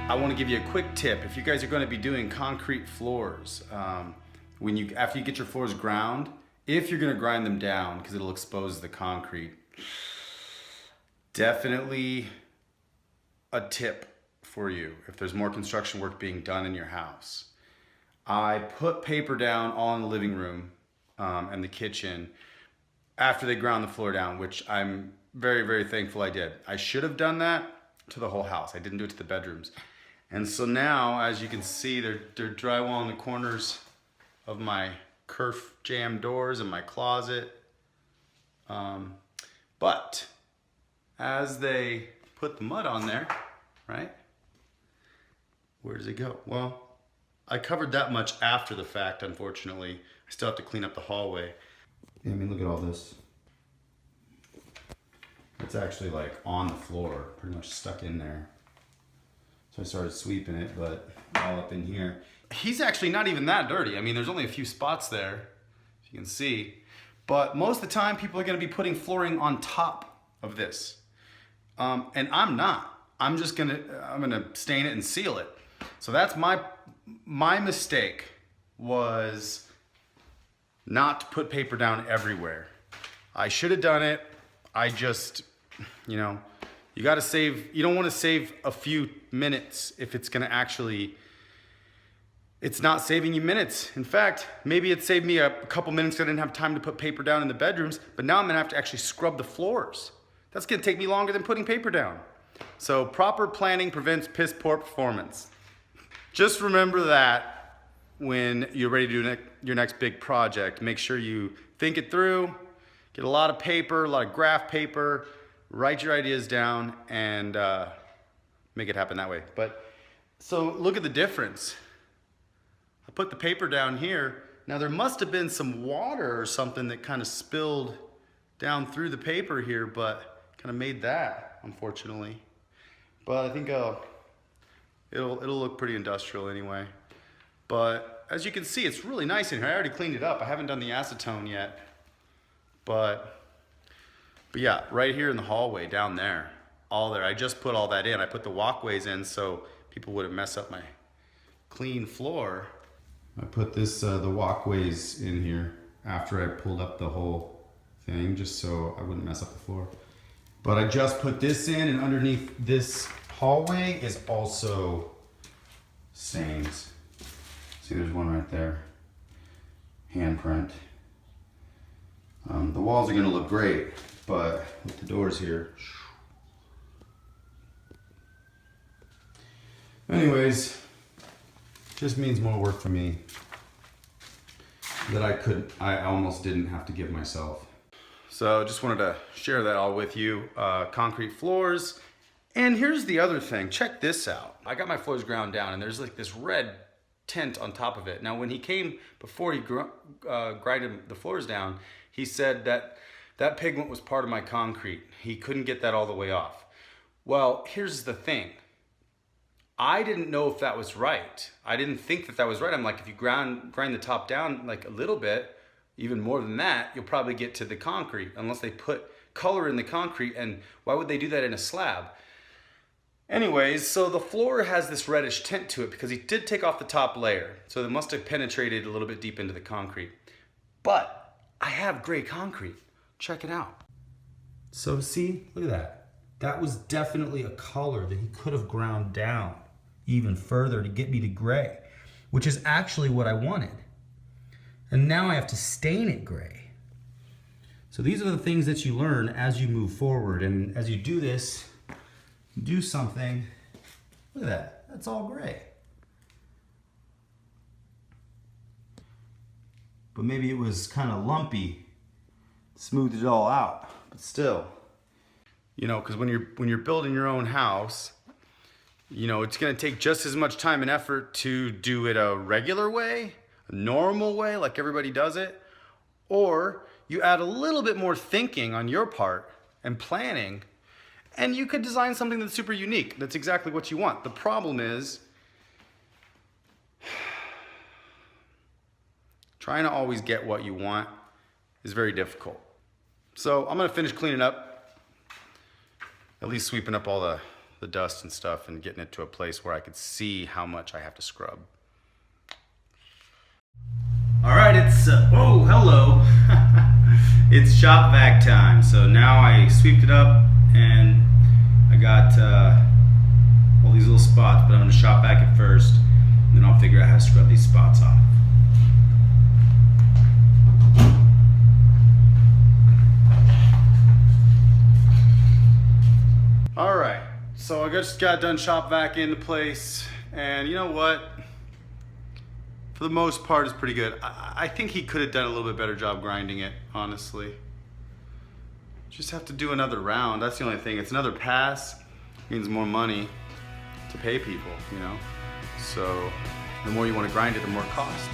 I want to give you a quick tip. If you guys are going to be doing concrete floors, after you get your floors ground, if you're going to grind them down because it'll expose the concrete, definitely a tip for you if there's more construction work being done in your house. I put paper down all in the living room and the kitchen after they ground the floor down, which I'm very, very thankful I did. I should have done that to the whole house. I didn't do it to the bedrooms. And so now, as you can see, they're drywall in the corners of my kerf jam doors and my closet. But as they put the mud on there, right? Where does it go? Well, I covered that much after the fact, unfortunately. I still have to clean up the hallway. I mean, look at all this. It's actually like on the floor, pretty much stuck in there. So I started sweeping it, but all up in here. He's actually not even that dirty. I mean, there's only a few spots there, if you can see. But most of the time, people are gonna be putting flooring on top of this. And I'm not. I'm gonna stain it and seal it. So that's my mistake, was not to put paper down everywhere. I should have done it. I just, you gotta save, you don't wanna save a few minutes if it's gonna actually, it's not saving you minutes. In fact, maybe it saved me a couple minutes because I didn't have time to put paper down in the bedrooms, but now I'm gonna have to actually scrub the floors. That's gonna take me longer than putting paper down. So proper planning prevents piss poor performance. Just remember that when you're ready to do your next big project. Make sure you think it through, get a lot of paper, a lot of graph paper, write your ideas down, and make it happen that way. But so look at the difference. I put the paper down here. Now there must have been some water or something that kind of spilled down through the paper here, but kind of made that, unfortunately. But I think it'll look pretty industrial anyway. But as you can see, it's really nice in here. I already cleaned it up. I haven't done the acetone yet. But yeah, right here in the hallway down there, all there. I just put all that in. I put the walkways in so people wouldn't mess up my clean floor. I put the walkways in here after I pulled up the whole thing, just so I wouldn't mess up the floor. But I just put this in, and underneath this hallway is also stains. See, there's one right there, handprint. The walls are gonna look great, but with the doors here. Anyways, just means more work for me that I almost didn't have to give myself. So just wanted to share that all with you. Concrete floors. And here's the other thing, check this out. I got my floors ground down and there's like this red tint on top of it. Now when he came, before he grinded the floors down, he said that that pigment was part of my concrete. He couldn't get that all the way off. Well, here's the thing. I didn't know if that was right. I didn't think that that was right. I'm like, if you grind the top down like a little bit, even more than that, you'll probably get to the concrete, unless they put color in the concrete, and why would they do that in a slab? Anyways, so the floor has this reddish tint to it because he did take off the top layer, so it must have penetrated a little bit deep into the concrete. But I have gray concrete. Check it out. So see, look at that. That was definitely a color that he could have ground down even further to get me to gray, which is actually what I wanted. And now I have to stain it gray. So these are the things that you learn as you move forward. And as you do this, do something, look at that, that's all gray. But maybe it was kind of lumpy, smoothed it all out, but still. Because when you're building your own house, it's gonna take just as much time and effort to do it a regular way, a normal way, like everybody does it, or you add a little bit more thinking on your part and planning, and you could design something that's super unique. That's exactly what you want. The problem is trying to always get what you want is very difficult. So I'm gonna finish cleaning up, at least sweeping up all the dust and stuff and getting it to a place where I could see how much I have to scrub. All right, it's, oh, hello. It's shop vac time. So now I sweeped it up and I got all these little spots, but I'm gonna shop vac it first, and then I'll figure out how to scrub these spots off. All right, so I just got done shop vac into place, and you know what? For the most part, it's pretty good. I think he could have done a little bit better job grinding it, honestly. Just have to do another round. That's the only thing. It's another pass. Means more money to pay people, you know? So the more you want to grind it, the more it costs.